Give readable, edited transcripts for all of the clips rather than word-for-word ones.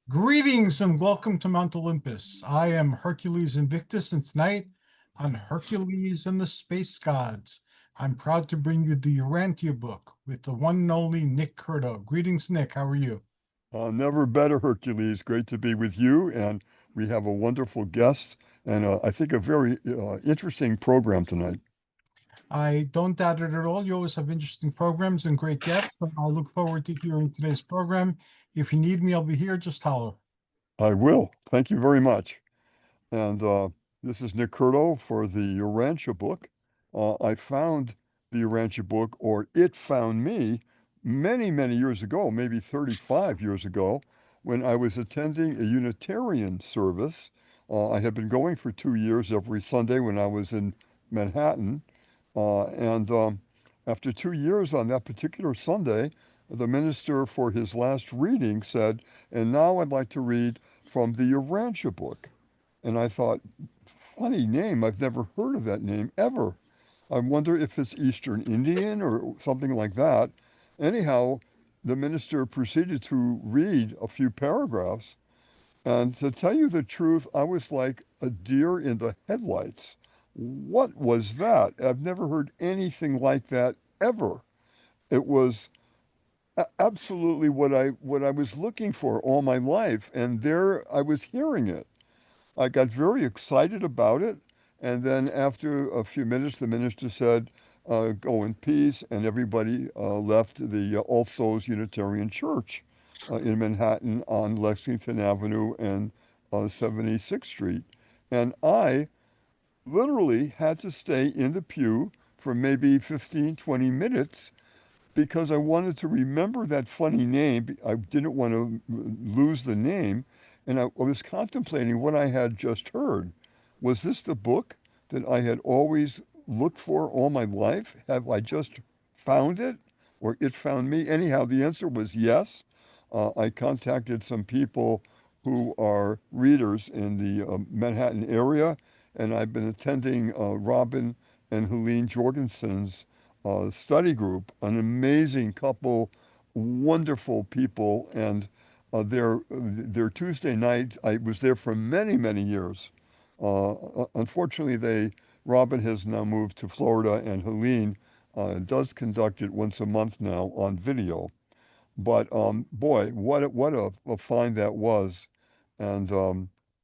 Greetings and welcome to Mount Olympus. I am Hercules Invictus, and tonight on Hercules and the Space Gods, I'm proud to bring you the Urantia book with the one and only Nick Curto. Greetings, Nick. How are you? Never better, Hercules. Great to be with you. And we have a wonderful guest and I think a very interesting program tonight. I don't doubt it at all. You always have interesting programs and great guests. So I look forward to hearing today's program. If you need me, I'll be here. Just holler. I will. Thank you very much. And this is Nick Curto for the Urantia book. I found the Urantia book, or it found me, many, many years ago, maybe 35 years ago, when I was attending a Unitarian service. I had been going for 2 years every Sunday when I was in Manhattan. And after 2 years on that particular Sunday, the minister for his last reading said, "And now I'd like to read from the Urantia book." And I thought, funny name. I've never heard of that name ever. I wonder if it's Eastern Indian or something like that. Anyhow, the minister proceeded to read a few paragraphs. And to tell you the truth, I was like a deer in the headlights. What was that? I've never heard anything like that ever. It was absolutely what I was looking for all my life, and there I was hearing it. I got very excited about it. And then after a few minutes, the minister said, "Go in peace." And everybody left the All Souls Unitarian Church in Manhattan on Lexington Avenue and 76th Street. And I literally had to stay in the pew for maybe 15, 20 minutes because I wanted to remember that funny name. I didn't want to lose the name. And I was contemplating what I had just heard. Was this the book that I had always looked for all my life? Have I just found it or it found me? Anyhow, the answer was yes. I contacted some people who are readers in the Manhattan area, and I've been attending Robin and Helene Jorgensen's study group, an amazing couple, wonderful people, and their Tuesday night. I was there for many, many years. Unfortunately, they Robin has now moved to Florida, and Helene does conduct it once a month now on video. But boy, what a find that was, and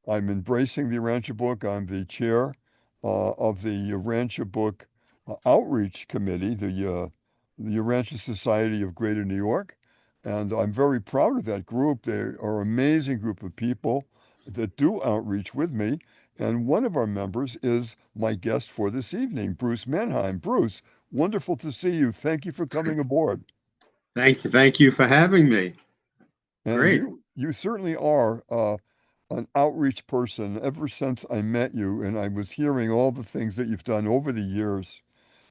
I'm embracing the Rancher book. I'm the chair of the Rancher book outreach committee, the Urantia Society of Greater New York, and I'm very proud of that group. They are an amazing group of people that do outreach with me, and one of our members is my guest for this evening, Bruce Mannheim. Bruce, wonderful to see you. Thank you for coming aboard. Thank you for having me. And Great. you certainly are an outreach person ever since I met you, and I was hearing all the things that you've done over the years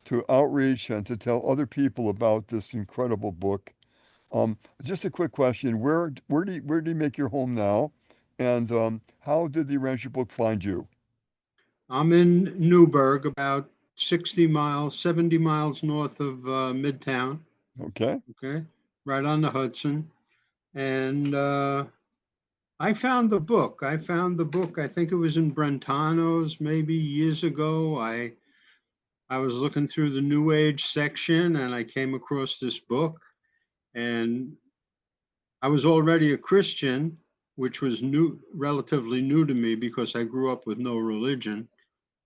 to outreach and to tell other people about this incredible book. Just a quick question: where do you make your home now, and how did the Rancher book find you? I'm in Newburgh, about 60 miles, 70 miles north of Midtown. Okay. Okay, right on the Hudson. And I found the book. I think it was in Brentano's maybe years ago. I was looking through the New Age section and I came across this book. And I was already a Christian, which was relatively new to me because I grew up with no religion.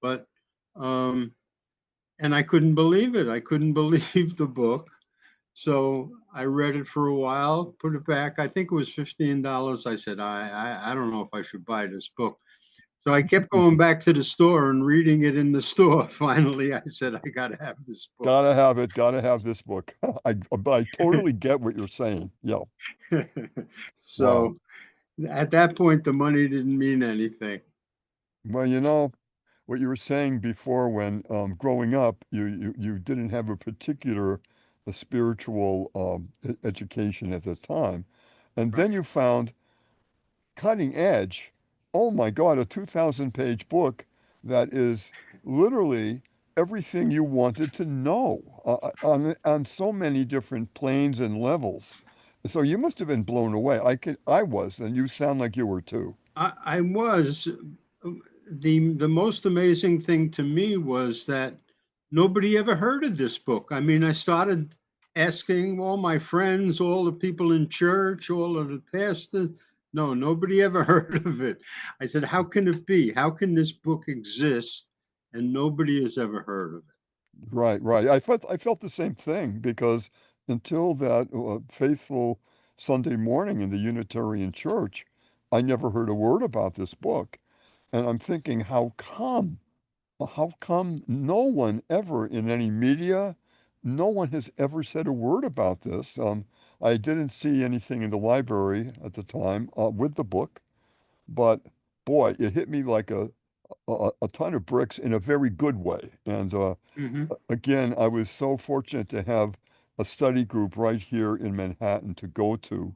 But um, and I couldn't believe it. I couldn't believe the book. So I read it for a while, put it back. I think it was $15. I said, I don't know if I should buy this book. So I kept going back to the store and reading it in the store. Finally, I said, I got to have this book. Gotta have it. Gotta have this book. I totally get what you're saying. Yeah. Wow. So at that point, the money didn't mean anything. Well, what you were saying before when growing up, you didn't have a particular spiritual education at the time. And Right. then you found cutting edge. Oh my God, a 2,000-page book that is literally everything you wanted to know on so many different planes and levels. So you must have been blown away. I was, and you sound like you were too. I was. The most amazing thing to me was that nobody ever heard of this book. I mean, I started asking all my friends, all the people in church, all of the pastors. No, nobody ever heard of it. I said, how can it be? How can this book exist and nobody has ever heard of it? Right, right. I felt the same thing because until that faithful Sunday morning in the Unitarian Church, I never heard a word about this book. And I'm thinking, how come? How come no one ever in any media, no one has ever said a word about this? I didn't see anything in the library at the time with the book, but boy, it hit me like a ton of bricks in a very good way. And Mhm. again, I was so fortunate to have a study group right here in Manhattan to go to.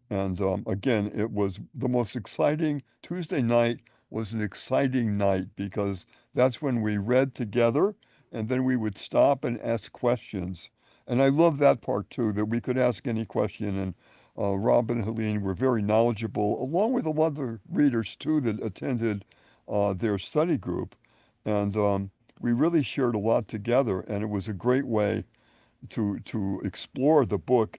And again, it was the most exciting. Tuesday night was an exciting night because that's when we read together and then we would stop and ask questions. And I love that part too, that we could ask any question. And Rob and Helene were very knowledgeable, along with a lot of the readers too that attended their study group. And we really shared a lot together, and it was a great way to explore the book.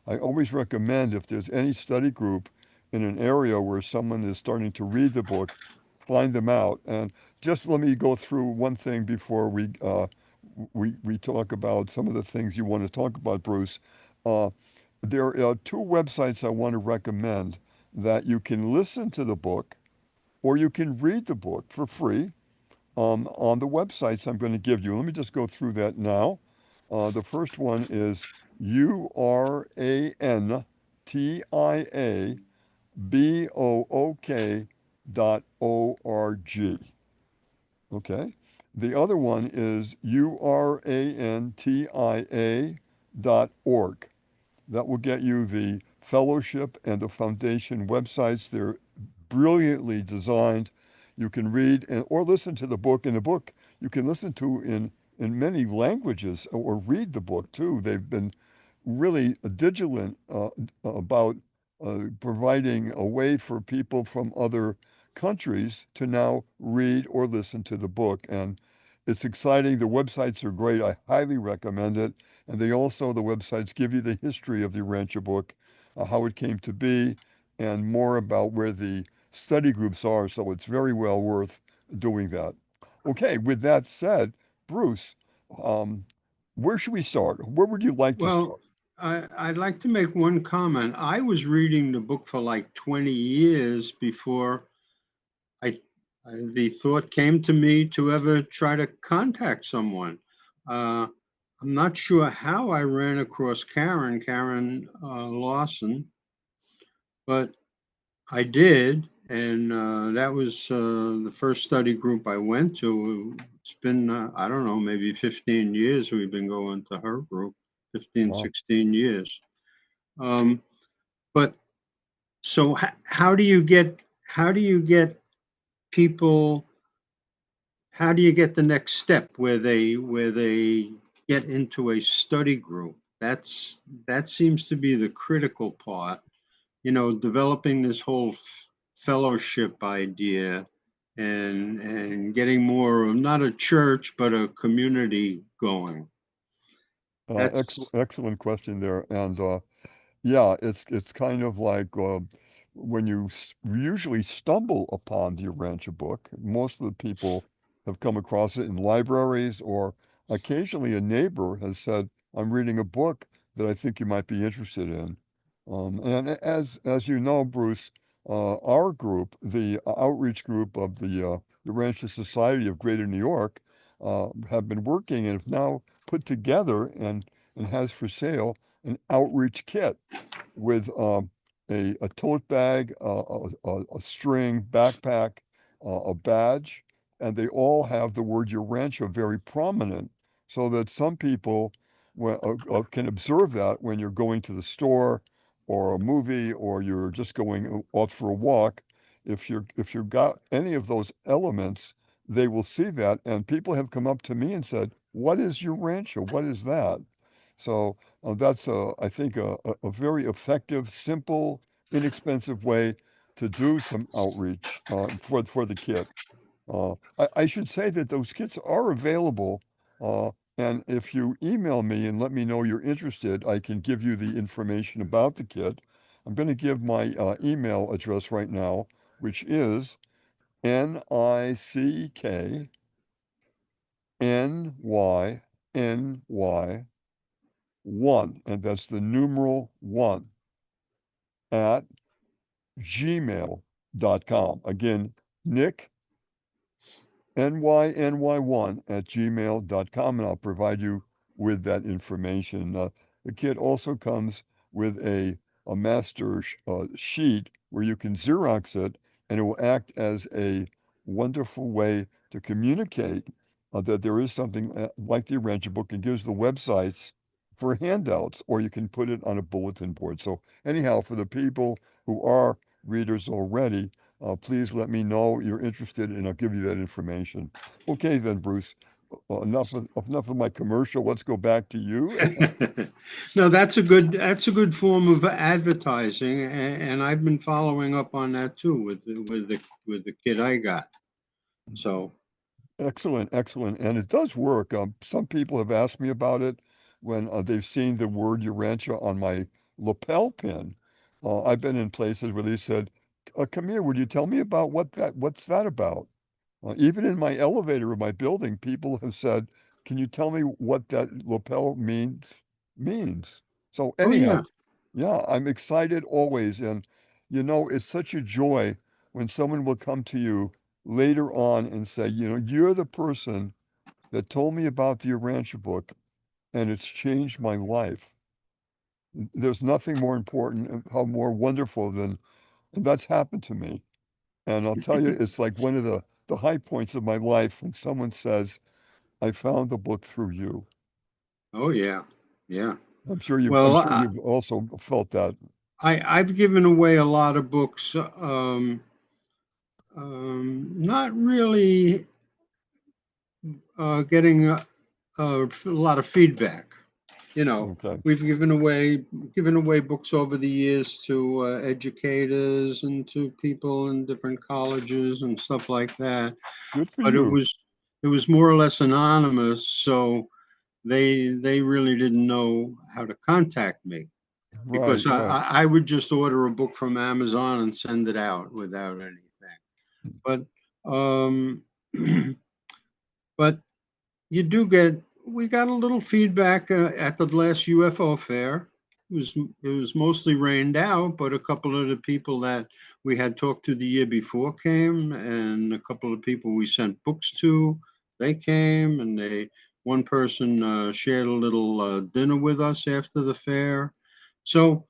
I always recommend if there's any study group in an area where someone is starting to read the book, find them out. And just let me go through one thing before we talk about some of the things you want to talk about, Bruce. Uh, there are two websites I want to recommend that you can listen to the book or you can read the book for free on the websites I'm going to give you. Let me just go through that now. The first one is urantiabook.org. Okay. The other one is urantia.org. That will get you the fellowship and the foundation websites. They're brilliantly designed. You can read or listen to the book. In the book, you can listen to in many languages or read the book too. They've been really vigilant about providing a way for people from other countries to now read or listen to the book. And it's exciting. The websites are great. I highly recommend it. And they also, the websites give you the history of the Rancher book, how it came to be, and more about where the study groups are. So it's very well worth doing that. Okay, with that said, Bruce, um, where should we start? Where would you like to Well, start? I'd like to make one comment. I was reading the book for like 20 years before I, the thought came to me to ever try to contact someone. Uh, I'm not sure how I ran across Karen Lawson, but I did, and that was the first study group I went to. It's been, I don't know, maybe 15 years we've been going to her group, 15, Wow. 16 years. Um, but so how do you get people, how do you get the next step where they get into a study group? That seems to be the critical part, developing this whole fellowship idea and getting more of not a church but a community going. Excellent, That's excellent question there. And yeah, it's kind of like when you usually stumble upon the Urantia book, most of the people have come across it in libraries or occasionally a neighbor has said, I'm reading a book that I think you might be interested in. And as you know, Bruce, our group, the outreach group of the Urantia Society of Greater New York, have been working and have now put together and has for sale an outreach kit with a tote bag, a string, backpack, a badge, and they all have the word Urantia very prominent, so that some people can observe that when you're going to the store or a movie or you're just going off for a walk. If you've got any of those elements, they will see that. And people have come up to me and said, "What is Urantia? What is that?" So that's, I think, a very effective, simple, inexpensive way to do some outreach for the kit. I should say that those kits are available, and if you email me and let me know you're interested, I can give you the information about the kit. I'm going to give my email address right now, which is NICKNYNY1, and that's the numeral 1 at gmail.com. Again, Nick nyny1 at gmail.com, and I'll provide you with that information. The kit also comes with a master sheet where you can Xerox it, and it will act as a wonderful way to communicate that there is something like the Urantia book, and gives the websites for handouts, or you can put it on a bulletin board. So anyhow, for the people who are readers already, please let me know you're interested, and I'll give you that information. Okay, then, Bruce. Enough of my commercial. Let's go back to you. No, that's a good form of advertising, and I've been following up on that too with the kid I got. So Excellent, excellent, and it does work. Some people have asked me about it when they've seen the word Urantia on my lapel pin. I've been in places where they said, "Come here, would you tell me about what's that about?" Even in my elevator of my building, people have said, "Can you tell me what that lapel means?" So oh yeah, anyhow, yeah, I'm excited always, and it's such a joy when someone will come to you later on and say, "You're the person that told me about the Urantia book, and it's changed my life." There's nothing more important and how more wonderful than and that's happened to me. And I'll tell you, it's like one of the high points of my life when someone says, "I found the book through you." oh yeah, yeah. I'm Well, sure you've also felt that. I've given away a lot of books, not really getting a lot of feedback. You know, Okay. we've given away books over the years to educators and to people in different colleges and stuff like that. Good for But it you. was more or less anonymous, so they really didn't know how to contact me, Right, because right. I would just order a book from Amazon and send it out without anything. But um, but we got a little feedback at the last UFO fair. It was mostly rained out, but a couple of the people that we had talked to the year before came, and a couple of people we sent books to, they came, and one person shared a little dinner with us after the fair. So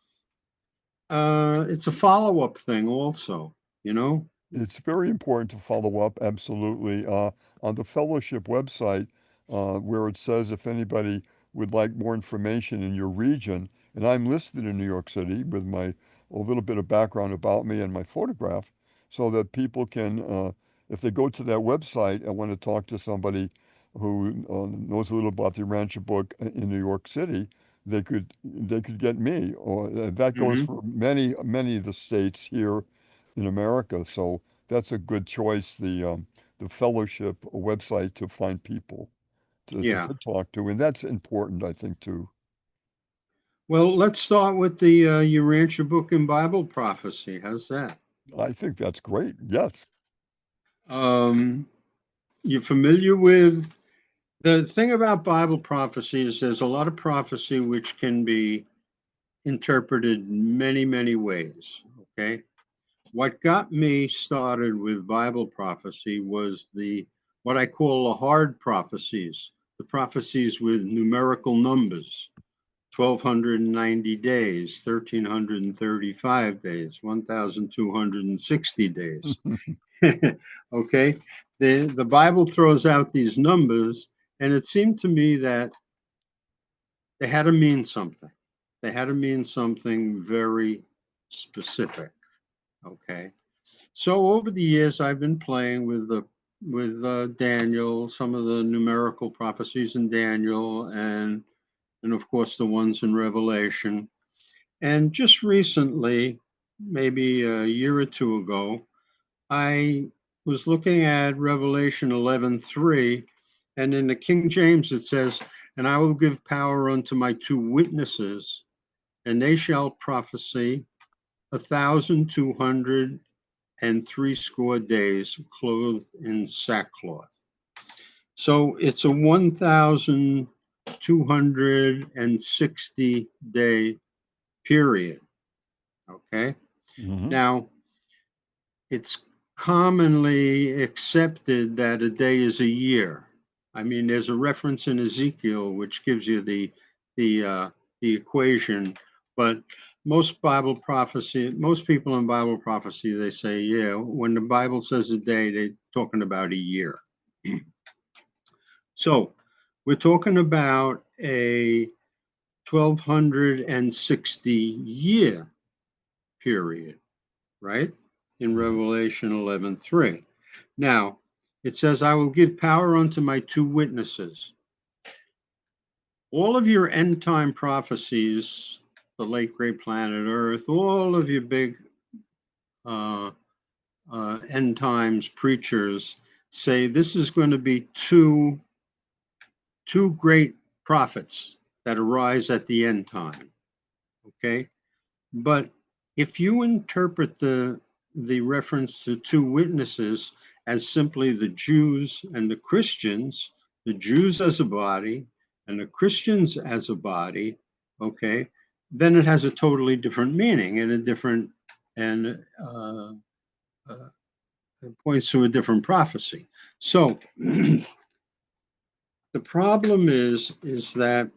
it's a follow-up thing also, you know? It's very important to follow up, absolutely. On the fellowship website, where it says if anybody would like more information in your region, and I'm listed in New York City with a little bit of background about me and my photograph, so that people can, if they go to that website and want to talk to somebody who knows a little about the Rancher book in New York City, they could get me. Or that goes Hmm. for many of the states here in America. So that's a good choice, the fellowship website, to find people Yeah. to talk to. And that's important, I think, too. Well, let's start with the Urantia book and Bible prophecy. How's that? I think that's great. Yes. Um, you familiar with the thing about Bible prophecy is there's a lot of prophecy which can be interpreted many, many ways. Okay. What got me started with Bible prophecy was what I call the hard prophecies, the prophecies with numerical numbers. 1,290 days, 1,335 days, 1,260 days. Okay. The Bible throws out these numbers, and it seemed to me that they had to mean something. They had to mean something very specific. Okay. So over the years, I've been playing with Daniel, some of the numerical prophecies in Daniel, and and of course the ones in Revelation. And just recently, maybe a year or two ago, I was looking at Revelation 11:3, and in the King James it says, "And I will give power unto my two witnesses, and they shall prophesy 1,260 days, clothed in sackcloth." So it's a 1,260 day period. Okay. Mhm. Now, it's commonly accepted that a day is a year. I mean, there's a reference in Ezekiel which gives you the equation, but most people in Bible prophecy, they say, yeah, when the Bible says a day, they're talking about a year. So we're talking about a 1,260 year period, right? In Revelation 11:3. Now, it says, "I will give power unto my two witnesses." All of your end time prophecies, the late great planet Earth, all of your big uh, end times preachers say this is going to be two great prophets that arise at the end time. Okay, but if you interpret the reference to two witnesses as simply the Jews and the Christians, the Jews as a body and the Christians as a body, okay, then it has a totally different meaning and a different, and it points to a different prophecy. So the problem is that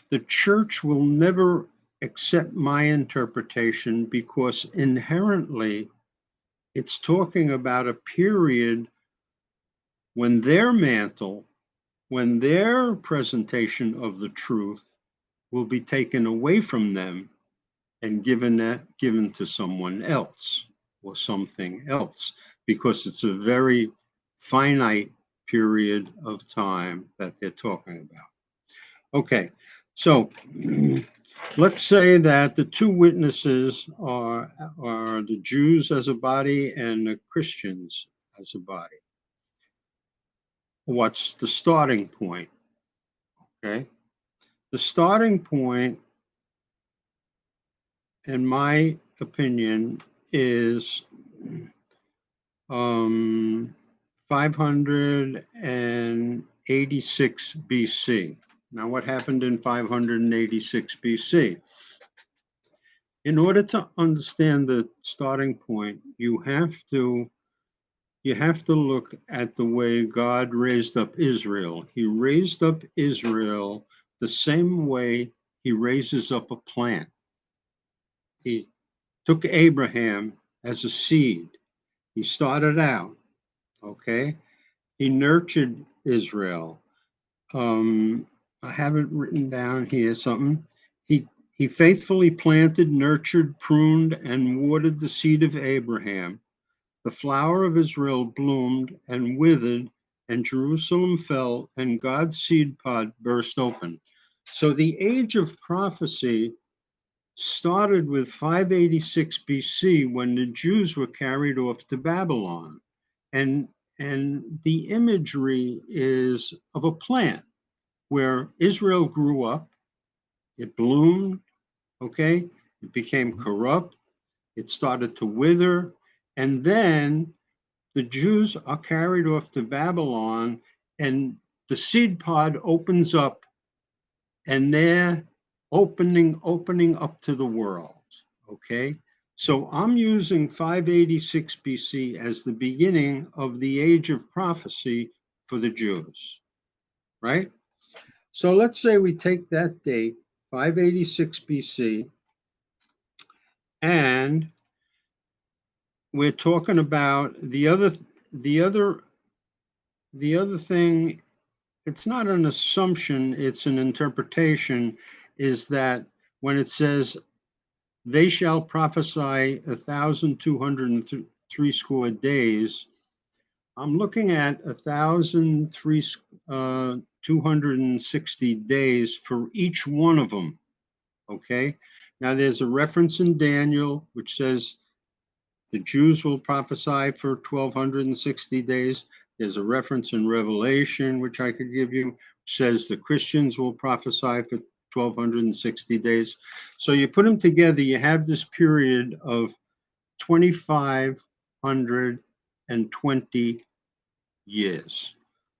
the church will never accept my interpretation because inherently it's talking about a period when their mantle, when their presentation of the truth will be taken away from them and given to someone else or something else, because it's a very finite period of time that they're talking about. Okay, so let's say that the two witnesses are the Jews as a body and the Christians as a body. What's the starting point? Okay, the starting point, in my opinion, is 586 BC. Now, what happened in 586 BC? In order to understand the starting point, you have to look at the way God raised up Israel. He raised up Israel the same way he raises up a plant. He took Abraham as a seed. He started out, okay? He nurtured Israel. I have it written down here something. He faithfully planted, nurtured, pruned, and watered the seed of Abraham. The flower of Israel bloomed and withered, and Jerusalem fell, and God's seed pod burst open. So the age of prophecy started with 586 BC when the Jews were carried off to Babylon. And the imagery is of a plant where Israel grew up, it bloomed, okay? It became corrupt, it started to wither, and then the Jews are carried off to Babylon, and the seed pod opens up, and they're opening up to the world, okay? So I'm using 586 BC as the beginning of the age of prophecy for the Jews, right? So let's say we take that date, 586 BC, and we're talking about the other thing. It's not an assumption, it's an interpretation, is that when it says they shall prophesy 1,260 days, I'm looking at 260 days for each one of them. Okay. Now there's a reference in Daniel which says the Jews will prophesy for 1260 days. There's a reference in Revelation, which I could give you, says the Christians will prophesy for 1260 days. So you put them together, you have this period of 2,520 years.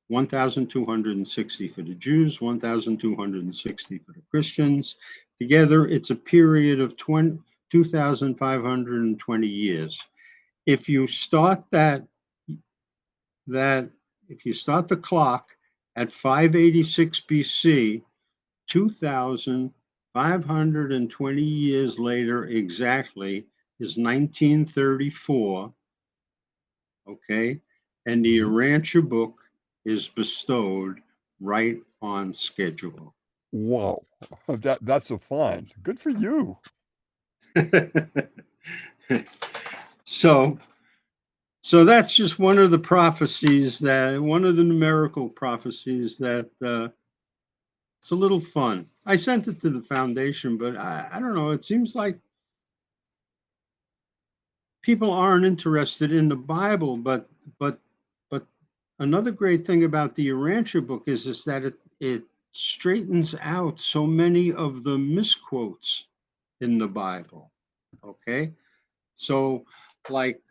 1,260 for the Jews, 1,260 for the Christians. Together, it's a period of 2,520 years. If you start if you start the clock at 586 BC, 2,520 years later exactly is 1934, okay? And the Urantia book is bestowed right on schedule. Wow, that's a find. Good for you. So that's just one of the prophecies one of the numerical prophecies that it's a little fun. I sent it to the foundation, but I don't know. It seems like people aren't interested in the Bible, but another great thing about the Urantia book is that it straightens out so many of the misquotes in the Bible. Okay, so like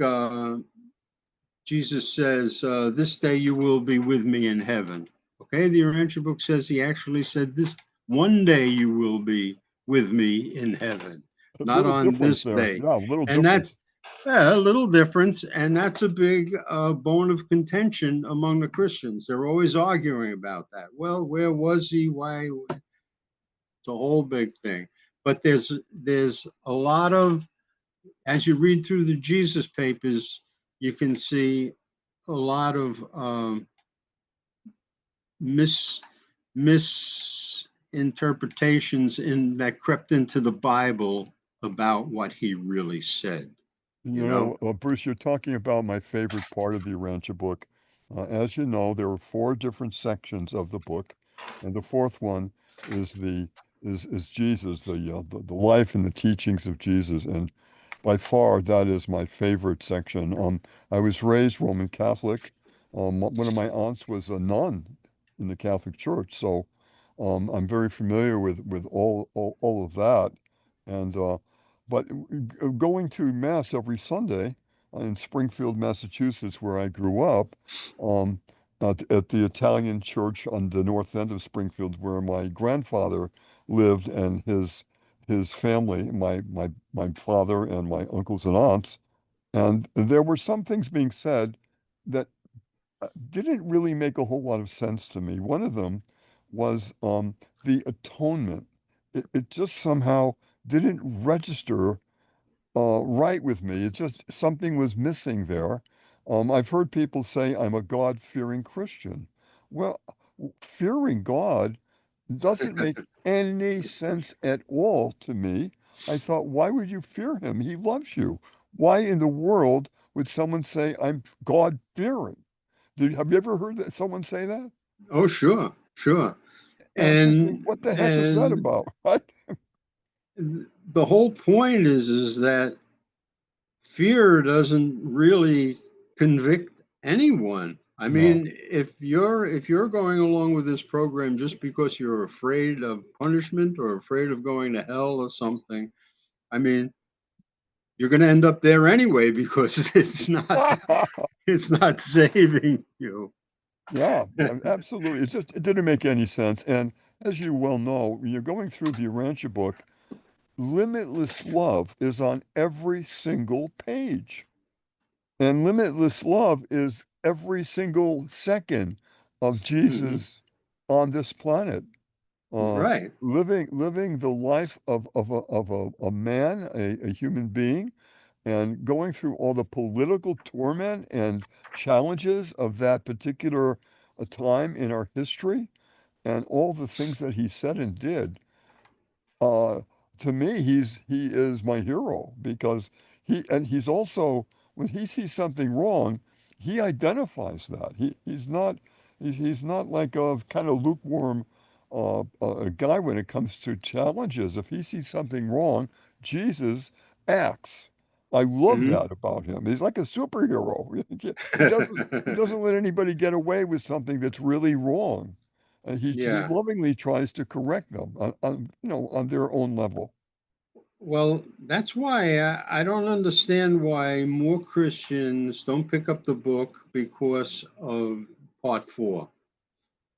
Jesus says, "This day you will be with me in heaven." Okay, the Urantia book says he actually said this: "One day you will be with me in heaven, A not little on difference this there. day." Yeah, a little And difference. that's a little difference, and that's a big bone of contention among the Christians. They're always arguing about that. Well, where was he? Why? It's a whole big thing. But there's a lot of, as you read through the Jesus papers, you can see a lot of mis misinterpretations in that crept into the Bible about what he really said. You know? Bruce, you're talking about my favorite part of the Urantia book. As you know, there are four different sections of the book, and the fourth one is is Jesus, the life and the teachings of Jesus, and by far that is my favorite section. I was raised Roman Catholic. One of my aunts was a nun in the Catholic Church, so I'm very familiar with all of that, and but going to Mass every Sunday in Springfield, Massachusetts, where I grew up, um, at the Italian church on the north end of Springfield, where my grandfather lived and his family, my father and my uncles and aunts, and there were some things being said that didn't really make a whole lot of sense to me. One of them was the atonement. It just somehow didn't register right with me. It just something was missing there. I've heard people say I'm a God-fearing Christian. Well, fearing God doesn't make any sense at all to me. I thought, why would you fear him? He loves you. Why in the world would someone say I'm God-fearing? Have you ever heard someone say that? Oh, sure, sure. And I'm thinking, And what the heck was that and about? Right? the whole point is that fear doesn't really convict anyone. I No. mean, if you're going along with this program just because you're afraid of punishment or afraid of going to hell or something, I mean, you're going to end up there anyway because it's not saving you. Yeah, absolutely. It didn't make any sense. And as you well know, when you're going through the Urantia book, limitless love is on every single page. And limitless love is every single second of Mhm. Jesus on this planet. Uh, Right. living the life of a man, a human being, and going through all the political torment and challenges of that particular time in our history and all the things that he said and did, uh, to me, he is my hero because he's also when he sees something wrong, he identifies that. He's not like a kind of lukewarm a guy when it comes to challenges. If he sees something wrong, Jesus acts. I love Mhm. that about him. He's like a superhero. He doesn't let anybody get away with something that's really wrong. And he Yeah. lovingly tries to correct them on their own level. Well, that's why I don't understand why more Christians don't pick up the book because of part four,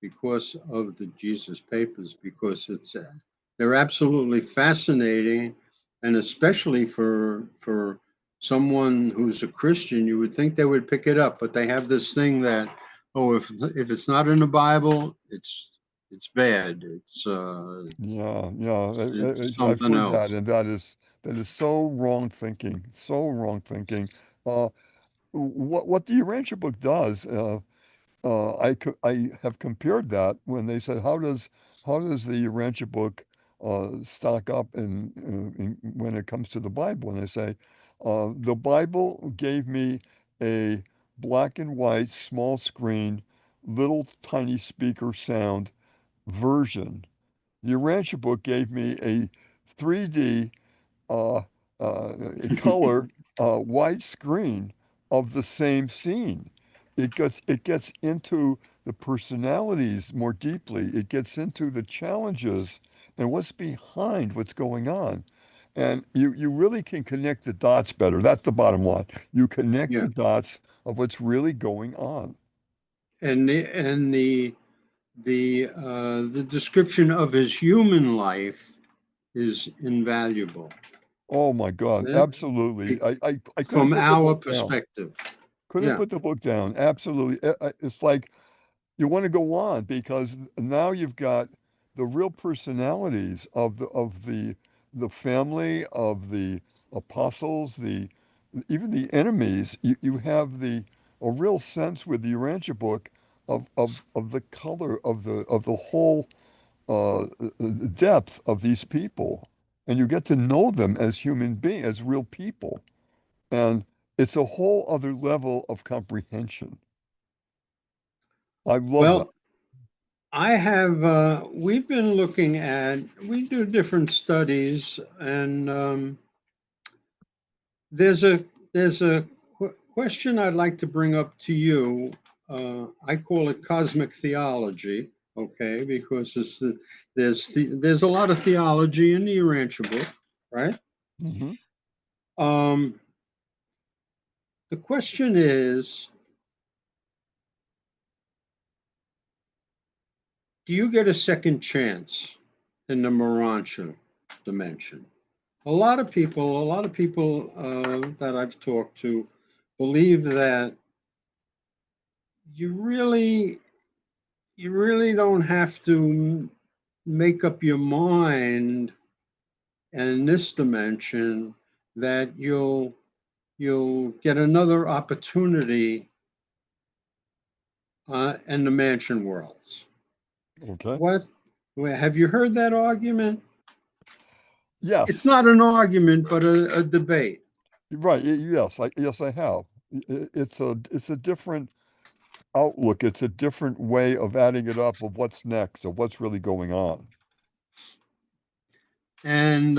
because of the Jesus Papers, because they're absolutely fascinating, and especially for someone who's a Christian, you would think they would pick it up, but they have this thing that, oh, if it's not in the Bible, it's bad. Yeah, yeah, It's I've something heard that, else. and that is so wrong thinking, so wrong thinking. Uh, what the Urantia book does, I have compared that when they said how does the Urantia book stock up when it comes to the Bible, and they say the Bible gave me a black and white small screen, little tiny speaker sound version. The Urantia book gave me a 3D uh, a color widescreen of the same scene. It gets into the personalities more deeply. It gets into the challenges and what's behind what's going on. And you really can connect the dots better. That's the bottom line. You connect Yeah. the dots of what's really going on. And the description of his human life is invaluable. Oh my God, Yeah, absolutely. I couldn't from put the our book down. perspective. Couldn't Yeah. put the book down. Absolutely. It's like you want to go on because now you've got the real personalities of the family of the apostles, the even the enemies. You have a real sense with the Urantia book of the color of the whole depth of these people, and you get to know them as human beings, as real people, and it's a whole other level of comprehension. I love that. Well, we've been looking at, we do different studies, and there's a, there's a question I'd like to bring up to you. I call it cosmic theology, okay, because there's a lot of theology in the Urantia book, right? Hmm. Um, the question is, do you get a second chance in the Morantia dimension? A lot of people that I've talked to believe that you really, you really don't have to make up your mind in this dimension that you'll get another opportunity in the mansion worlds. Okay. What? Have you heard that argument? It's Yes. not an argument, but a debate. Right. Yes, I have. It's a different outlook. It's a different way of adding it up of what's next, of what's really going on. And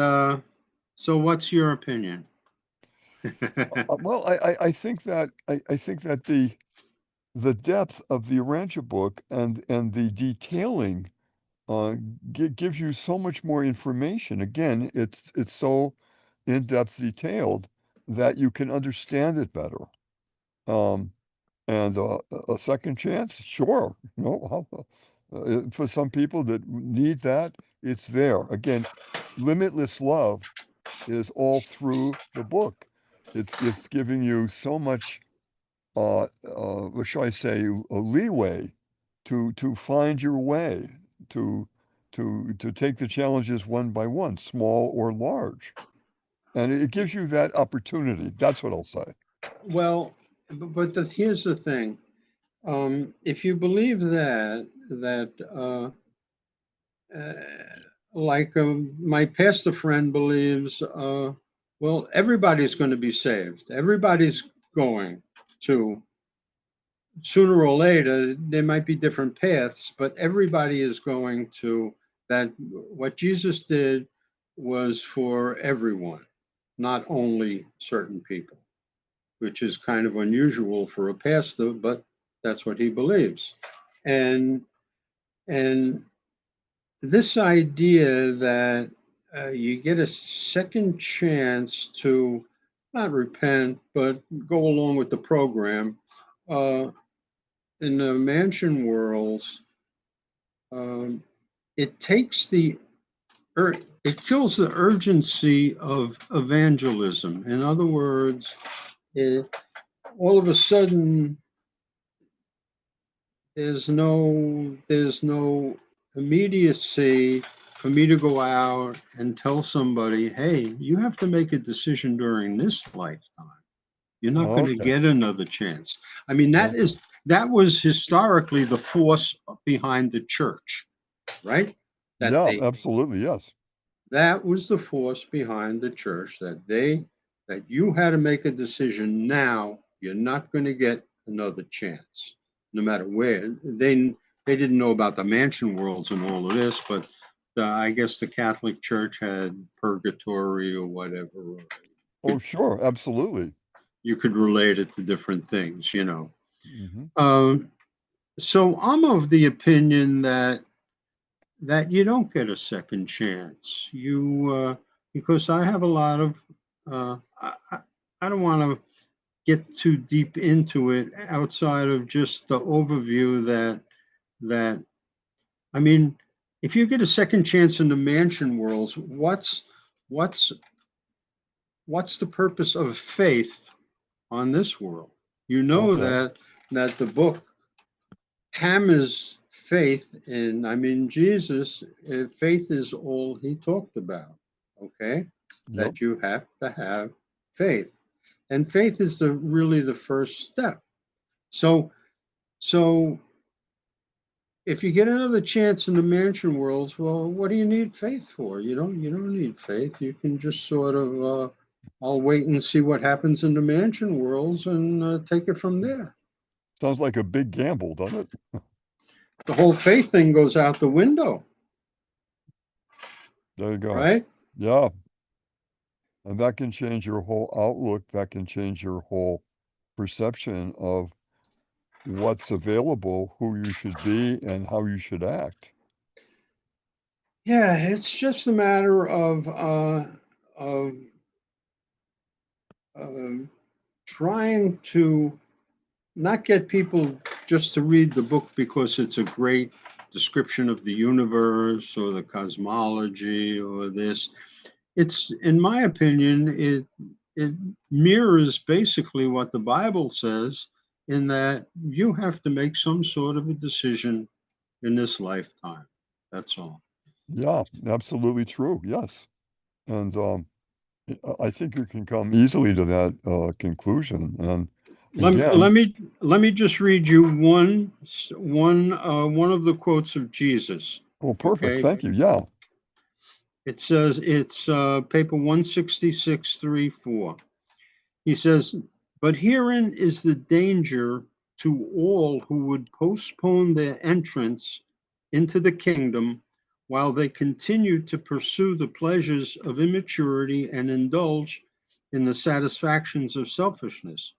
so, what's your opinion? Well, I think that the depth of the Urantia book and the detailing uh, gives you so much more information. Again, it's so in-depth detailed that you can understand it better. Um, And a second chance, sure. For some people that need that, it's there. Again, limitless love is all through the book. It's giving you so much, what shall I say, a leeway to find your way, to to take the challenges one by one, small or large. And it gives you that opportunity. That's what I'll say. Well, here's the thing. If you believe uh, like my pastor friend believes, well, everybody's going to be saved. Everybody's going to. sooner or later, there might be different paths, but everybody is going to that. What Jesus did was for everyone, not only certain people, which is kind of unusual for a pastor, but that's what he believes. And and this idea that you get a second chance to not repent, but go along with the program. Uh, in the mansion worlds, um, it takes it kills the urgency of evangelism. In other words, it, all of a sudden there's no immediacy for me to go out and tell somebody, hey, you have to make a decision during this lifetime. You're not going to Okay. get another chance. I mean, Okay. that was historically the force behind the church, right? That Yeah, they absolutely. Yes. that was the force behind the church, that you had to make a decision now. You're not going to get another chance, no matter where. They didn't know about the mansion worlds and all of this, but I guess the Catholic Church had purgatory or whatever. Oh, sure. Absolutely. You could relate it to different things, you know. Hmm. Um, so I'm of the opinion that you don't get a second chance. Because I have a lot of, I don't want to get too deep into it outside of just the overview that, I mean, if you get a second chance in the mansion worlds, what's, what's the purpose of faith on this world? You know Okay. that the book hammers faith in, I mean, Jesus, faith is all he talked about, okay? Yep. That you have to have faith. And faith is really the first step. So, so if you get another chance in the mansion worlds, well, what do you need faith for? You don't need faith. You can just sort of, I'll wait and see what happens in the mansion worlds and take it from there. Sounds like a big gamble, doesn't it? The whole faith thing goes out the window, There you go. right? Yeah. And that can change your whole outlook. That can change your whole perception of what's available, who you should be, and how you should act. Yeah, it's just a matter of uh, trying to not get people just to read the book because it's a great description of the universe or the cosmology or this. It's, in my opinion, it mirrors basically what the Bible says, in that you have to make some sort of a decision in this lifetime. That's all. Yeah, absolutely true. Yes. And I think you can come easily to that conclusion. And Let, again, let me let me just read you one of the quotes of Jesus. well, perfect. Okay, Thank you. Yeah. it says, it's paper 166, 3-4. He says, "But herein is the danger to all who would postpone their entrance into the kingdom while they continue to pursue the pleasures of immaturity and indulge in the satisfactions of selfishness.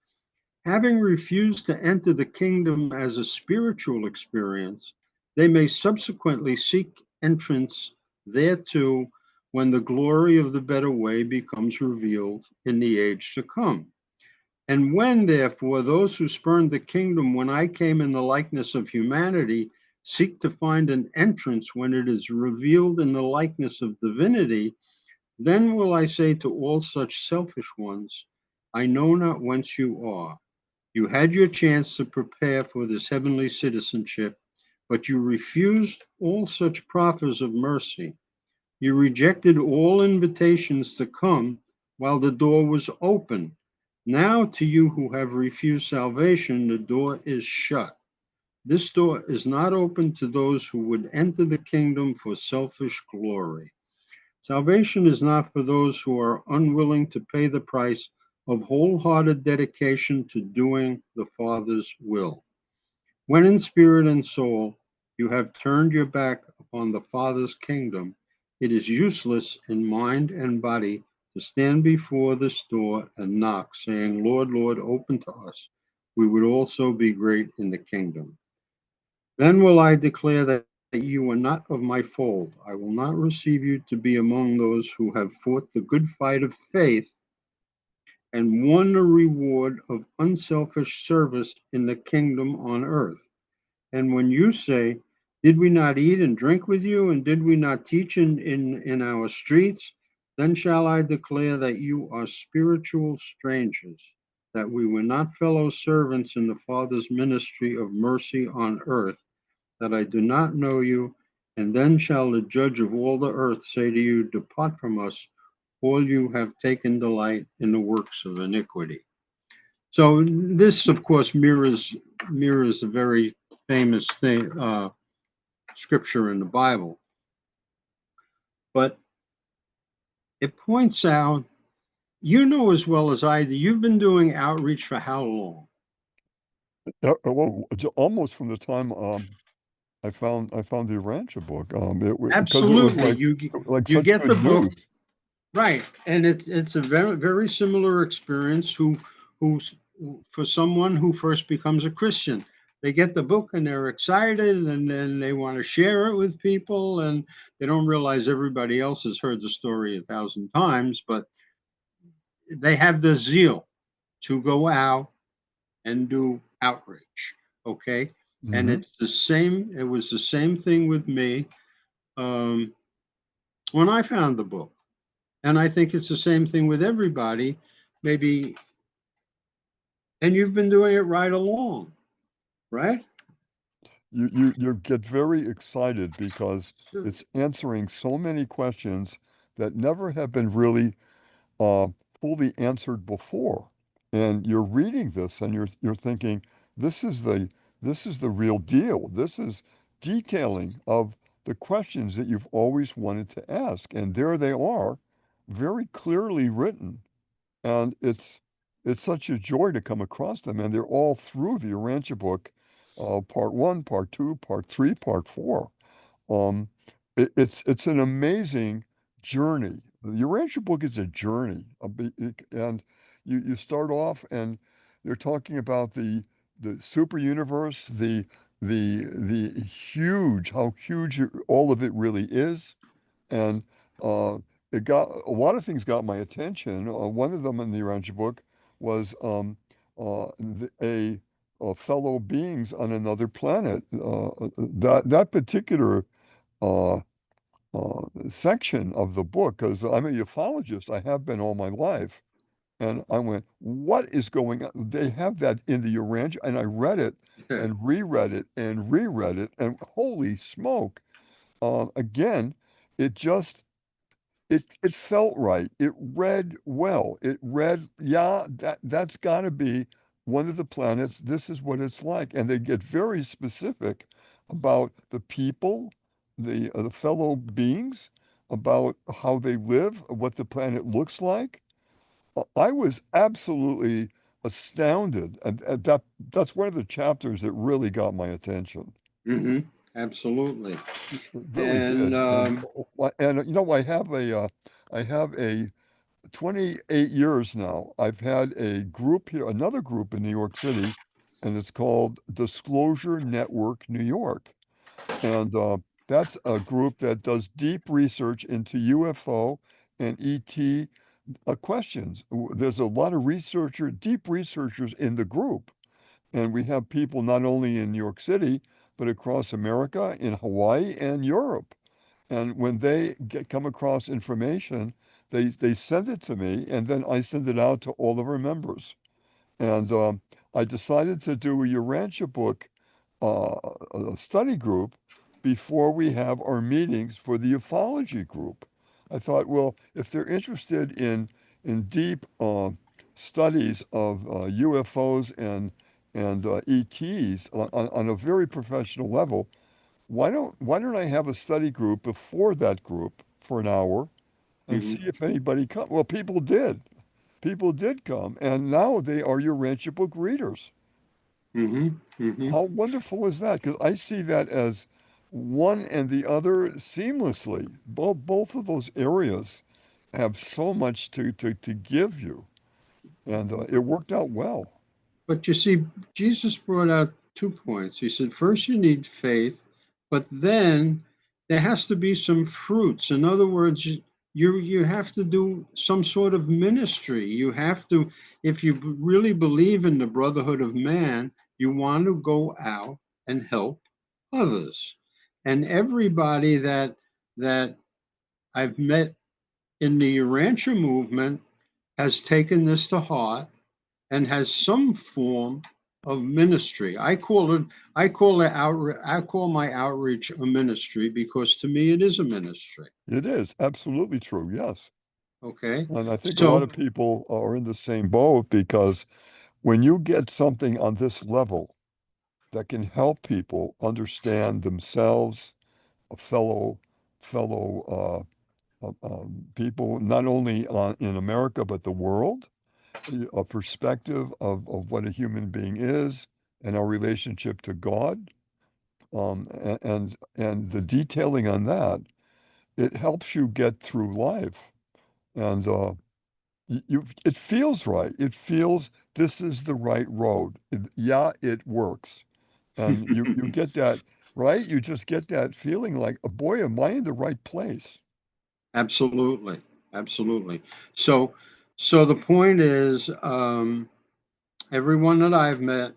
Having refused to enter the kingdom as a spiritual experience, they may subsequently seek entrance thereto when the glory of the better way becomes revealed in the age to come. And when, therefore, those who spurned the kingdom when I came in the likeness of humanity seek to find an entrance when it is revealed in the likeness of divinity, then will I say to all such selfish ones, I know not whence you are. You had your chance to prepare for this heavenly citizenship, but you refused all such proffers of mercy. You rejected all invitations to come while the door was open. Now, to you who have refused salvation, the door is shut. This door is not open to those who would enter the kingdom for selfish glory. Salvation is not for those who are unwilling to pay the price of wholehearted dedication to doing the Father's will. When in spirit and soul you have turned your back upon the Father's kingdom, it is useless in mind and body to stand before this door and knock, saying, Lord, Lord, open to us. We would also be great in the kingdom. Then will I declare that you are not of my fold. I will not receive you to be among those who have fought the good fight of faith and won the reward of unselfish service in the kingdom on earth. And when you say, did we not eat and drink with you, and did we not teach in our streets? Then shall I declare that you are spiritual strangers, that we were not fellow servants in the Father's ministry of mercy on earth, that I do not know you. And then shall the judge of all the earth say to you, depart from us, all you have taken delight in the works of iniquity. So this, of course, mirrors a very famous thing, scripture in the Bible, but it points out, you know as well as I do, you've been doing outreach for how long? Well, almost from the time I found the Rancher book. Because it was Absolutely. like You such get the good book, news. right, and it's a very similar experience who's for someone who first becomes a Christian. They get the book and they're excited and then they want to share it with people, and they don't realize everybody else has heard the story 1,000 times, but they have the zeal to go out and do outreach. Okay. And Hmm. it was the same thing with me um, when I found the book. And I think it's the same thing with everybody, maybe, and you've been doing it right along, right? You get very excited because Sure. it's answering so many questions that never have been really uh, fully answered before. And you're reading this and you're thinking, this is the this is the real deal. This is detailing of the questions that you've always wanted to ask. And there they are, very clearly written. And it's such a joy to come across them. And they're all through the Urantia book, part one, part two, part three, part four. Um, it's an amazing journey. The Urantia book is a journey, and you start off and you're talking about the super universe, the huge how huge all of it really is, and uh, it got a lot of things got my attention. One of them in the Urantia book was a fellow beings on another planet. That particular uh, section of the book, because I'm a ufologist, I have been all my life, and I went, "What is going on?" They have that in the Urantia, and I read it and reread it and reread it, and holy smoke! Again, it just it felt right. It read well. It read, yeah, that's got to be one of the planets. This is what it's like, and they get very specific about the people, the fellow beings, about how they live, what the planet looks like. I was absolutely astounded, and that's one of the chapters that really got my attention. Hmm. Absolutely. It really And did, and I have a 28 years now. I've had a group here, another group in New York City, and it's called Disclosure Network New York. And that's a group that does deep research into UFO and ET questions. There's a lot of deep researchers in the group. And we have people not only in New York City, but across America, in Hawaii, and Europe. And when they come across information, they send it to me, and then I send it out to all of our members. And I decided to do a Urantia book a study group before we have our meetings for the ufology group. I thought, well, if they're interested in deep studies of UFOs and ETs on a very professional level, why don't I have a study group before that group for an hour and mhm. see if anybody come? Well, people did. People did come, and now they are your Rancher book readers. Mm-hmm. Mm-hmm. How wonderful is that? Because I see that as one and the other seamlessly. Both of those areas have so much to give you, and it worked out well. But you see, Jesus brought out 2 points. He said, first, you need faith, but then there has to be some fruits. In other words, you have to do some sort of ministry. You have to, if you really believe in the brotherhood of man, you want to go out and help others. And everybody that I've met in the Urantia movement has taken this to heart and has some form of ministry. I call my outreach a ministry because to me it is a ministry. It is absolutely true, yes. Okay. And I think a lot So of people are in the same boat because when you get something on this level that can help people understand themselves, a fellow people, not only in America but the world, a perspective of what a human being is and our relationship to God, and the detailing on that, it helps you get through life, and it feels right. It feels this is the right road. Yeah, it works, and you get that right. You just get that feeling like, oh, boy, am I in the right place? absolutely, absolutely. So so the point is, everyone that I've met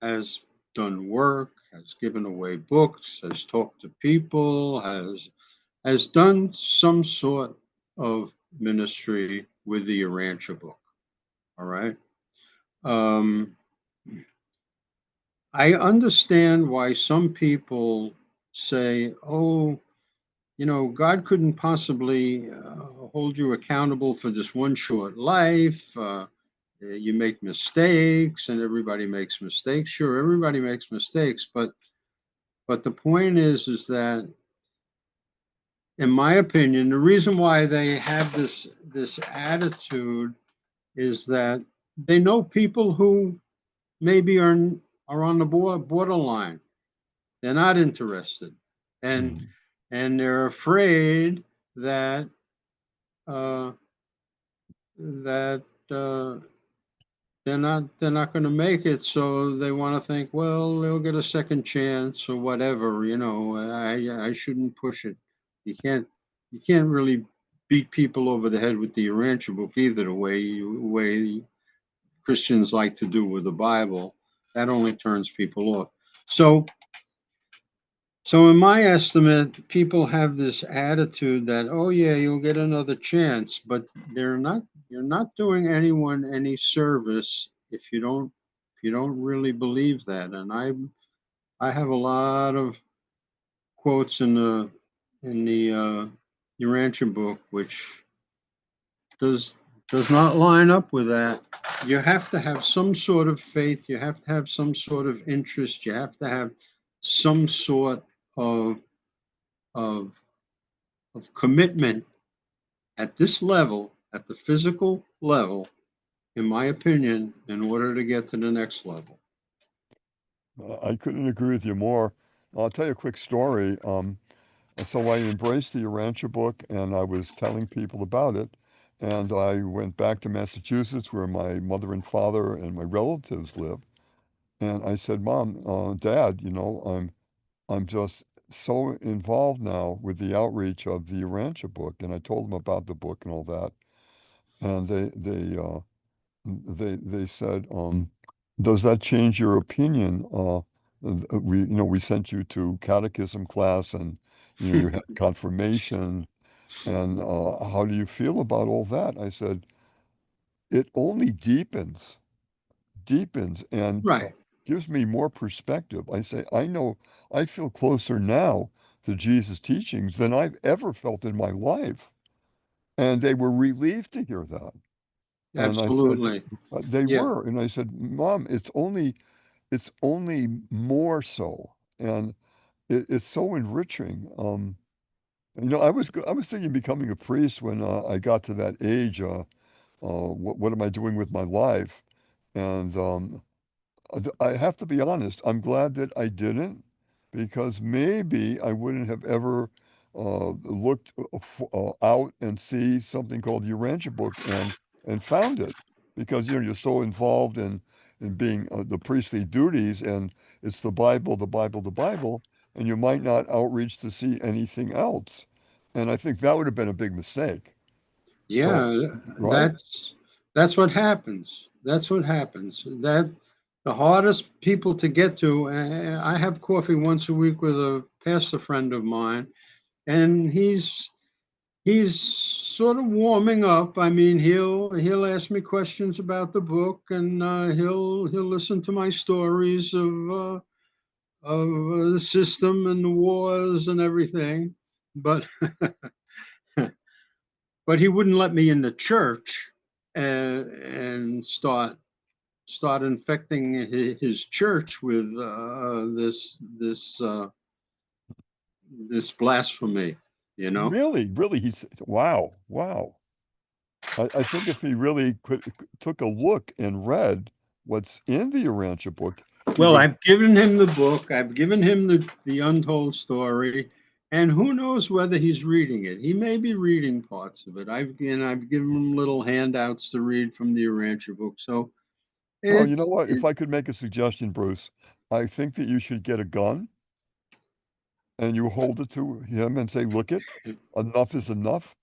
has done work, has given away books, has talked to people, has done some sort of ministry with the Urantia book. All right. Um, I understand why some people say, oh, God couldn't possibly hold you accountable for this one short life. You make mistakes, and everybody makes mistakes. Sure, everybody makes mistakes, but the point is that, in my opinion, the reason why they have this attitude is that they know people who maybe are on the borderline. They're not interested, and Mhm. and they're afraid that uh, that they're not going to make it. So they want to think, well, they'll get a second chance or whatever. I shouldn't push it. You can't really beat people over the head with the Urantia book either. The way Christians like to do with the Bible, that only turns people off. So in my estimate, people have this attitude that, oh yeah, you'll get another chance, but you're not doing anyone any service if you don't really believe that. And I have a lot of quotes in the Urantia book which does does not line up with that. You have to have some sort of faith, you have to have some sort of interest, you have to have some sort of of of commitment at this level, at the physical level, in my opinion, in order to get to the next level. I couldn't agree with you more. I'll tell you a quick story. So I embraced the Urantia book, and I was telling people about it. And I went back to Massachusetts, where my mother and father and my relatives live. And I said, Mom, Dad, I'm just so involved now with the outreach of the Urantia book. And I told them about the book and all that. And they said, does that change your opinion? We sent you to catechism class, and you had confirmation, and how do you feel about all that? I said, it only deepens, and Right. gives me more perspective. I say, I feel closer now to Jesus' teachings than I've ever felt in my life. And they were relieved to hear that. And I said, Absolutely. they Yeah. were. And I said, Mom, it's only more so. And it's so enriching. I was thinking of becoming a priest when I got to that age. What am I doing with my life? And I have to be honest, I'm glad that I didn't, because maybe I wouldn't have ever looked out and see something called the Urantia book and found it, because you're so involved in being the priestly duties, and it's the Bible, the Bible, the Bible, and you might not outreach to see anything else. And I think that would have been a big mistake. So, Yeah, right? that's what happens. That's what happens. That the hardest people to get to. I have coffee once a week with a pastor friend of mine, and he's sort of warming up. I mean, he'll ask me questions about the book, and he'll listen to my stories of the system and the wars and everything, but but he wouldn't let me in the church and start infecting his church with this blasphemy, you know. Really, really, wow, wow. I think if he really took a look and read what's in the Urantia book, he Well, would. I've given him the book, I've given him the untold story, and who knows whether he's reading it. He may be reading parts of it. I've given him little handouts to read from the Urantia book. So Well, you know it's what? If it, I could make a suggestion, Bruce, I think that you should get a gun and you hold it to him and say, "Look it, enough is enough.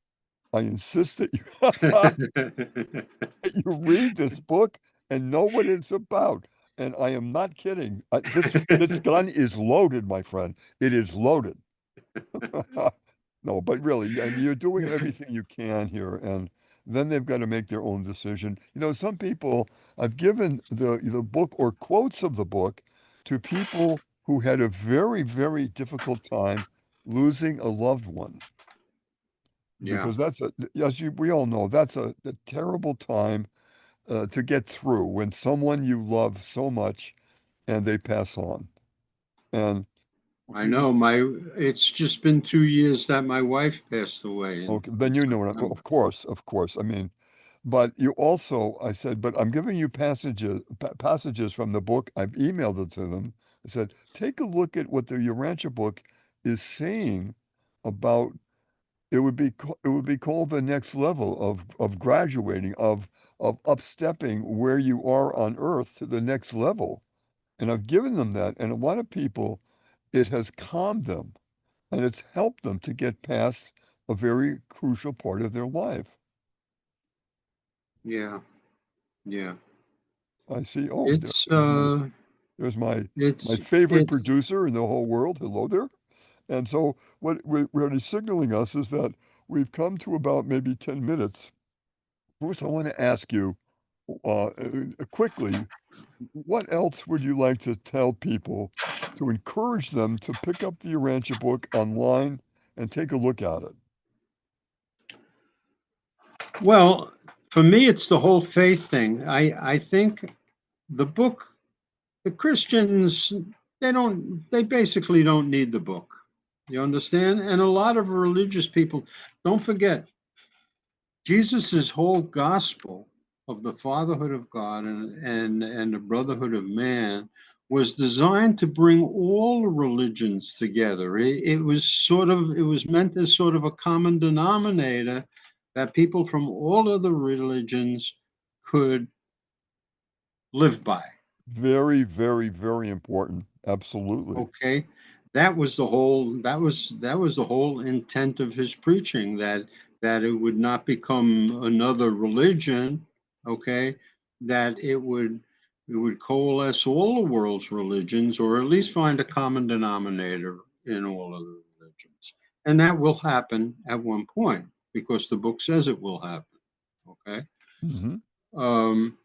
I insist that you that you read this book and know what it's about." And I am not kidding. This gun is loaded, my friend. It is loaded. No, but really, I mean, you're doing everything you can here, and then they've got to make their own decision. Some people, I've given the book or quotes of the book to people who had a very, very difficult time losing a loved one, yeah, because we all know, that's a terrible time to get through when someone you love so much and they pass on. And I know it's just been 2 years that my wife passed away okay, in then you know, September. of course, of course. I mean, but you also, I said, but I'm giving you passages from the book. I've emailed it to them. I said, take a look at what the Urantia book is saying about. It would be called the next level of graduating, of upstepping where you are on earth to the next level. And I've given them that, and a lot of people, it has calmed them, and it's helped them to get past a very crucial part of their life. Yeah, yeah. I see. Oh, It's there's my it's favorite it's producer in the whole world. Hello there. And so what he's signaling us is that we've come to about maybe 10 minutes. Bruce, I want to ask you quickly, what else would you like to tell people to encourage them to pick up the Urantia book online and take a look at it? well, for me, it's the whole faith thing. I think the book, the Christians, they basically don't need the book. You understand? And a lot of religious people, don't forget, Jesus's whole gospel of the fatherhood of God and the brotherhood of man was designed to bring all religions together. It was meant as sort of a common denominator that people from all of the religions could live by. Very, very, very important. Absolutely. Okay, that was the whole intent of his preaching, that it would not become another religion. Okay, that it would coalesce all the world's religions, or at least find a common denominator in all of the religions, and that will happen at one point because the book says it will happen. Okay, Hmm. um,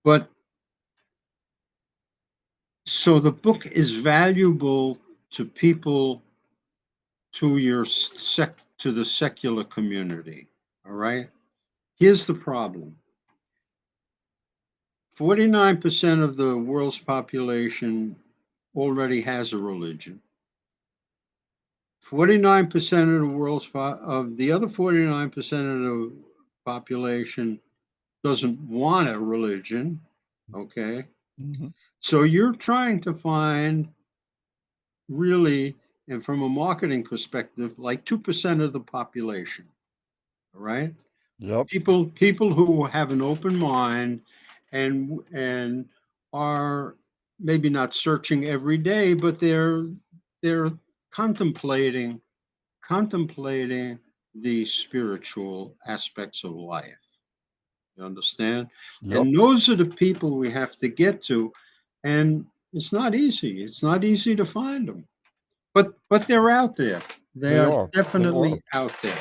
but so the book is valuable to people, to the secular community. All right. Here's the problem. 49% of the world's population already has a religion. 49% of the of the other 49% of the population doesn't want a religion. Okay. Mhm. So you're trying to find really, and from a marketing perspective, like 2% of the population, all right? Yep. People who have an open mind and are maybe not searching every day, but they're contemplating contemplating the spiritual aspects of life. You understand? Yep. And those are the people we have to get to. And it's not easy. It's not easy to find them. But they're out there. They They are are. They are. definitely out there.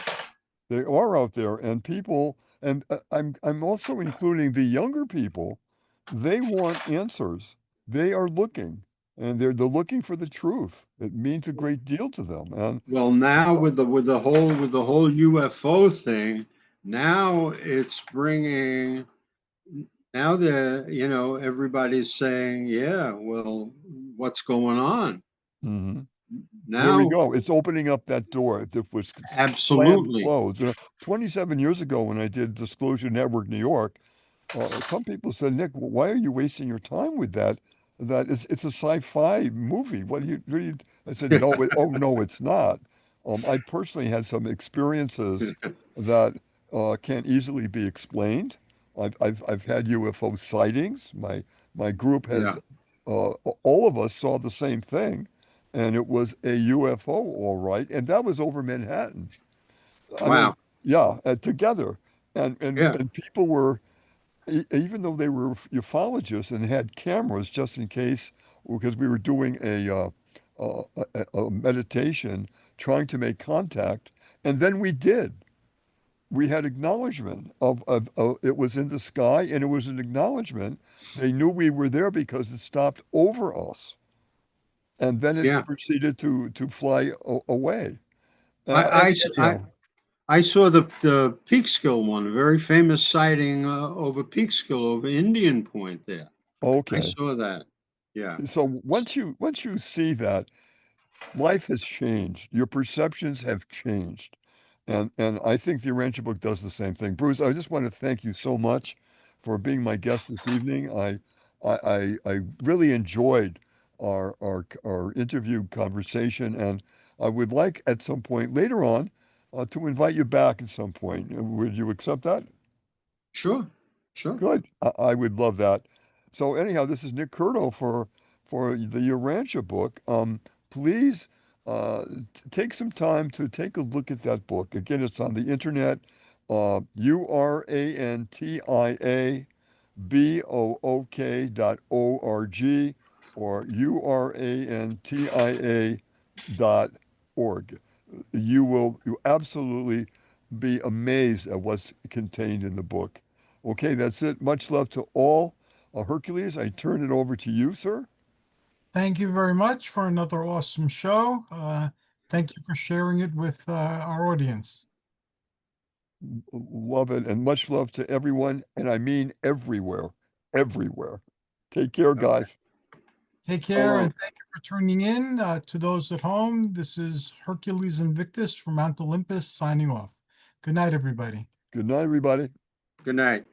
They are out there, and people, and I'm also including the younger people. They want answers. They are looking, and they're looking for the truth. It means a great deal to them. And Well, now with the whole UFO thing, now it's bringing now everybody's saying, yeah, well, what's going on mhm. There we now? go. It's opening up that door that was slammed Absolutely. closed. 27 years ago when I did Disclosure Network New York, some people said, Nick, why are you wasting your time with that? That it's a sci-fi movie. What do you, I said, no, oh no, it's not. I personally had some experiences that can't easily be explained. I've had UFO sightings. My group has, Yeah. all of us saw the same thing, and it was a UFO, all right, and that was over Manhattan. I mean, Wow. yeah, together, and and Yeah. and people were even though they were ufologists and had cameras just in case, because we were doing a meditation, trying to make contact, and then we did. We had acknowledgement of it was in the sky, and it was an acknowledgement. They knew we were there because it stopped over us, and then it Yeah. proceeded to fly away. I And I s- I anyhow, I saw the Peekskill one, a very famous sighting over Peekskill over Indian Point there. I okay. saw that. Yeah. So once you see that, life has changed. Your perceptions have changed. And I think the Urantia book does the same thing. Bruce, I just want to thank you so much for being my guest this evening. I really enjoyed our interview conversation, and I would like at some point later on to invite you back at some point. Would you accept that? Sure. Sure. Good. I would love that. So anyhow, this is Nick Curto for the Urantia book. Please take some time to take a look at that book. Again, it's on the internet. urantiabook.org or urantia.org. You absolutely be amazed at what's contained in the book. Okay, that's it. Much love to all. Hercules, I turn it over to you, sir. Thank you very much for another awesome show. Thank you for sharing it with our audience. Love it, and much love to everyone, and I mean everywhere, everywhere. Take care, Okay. guys. Take So care and long. thank you for tuning in. To those at home, this is Hercules Invictus from Mount Olympus signing off. Good night, everybody. Good night, everybody. Good night.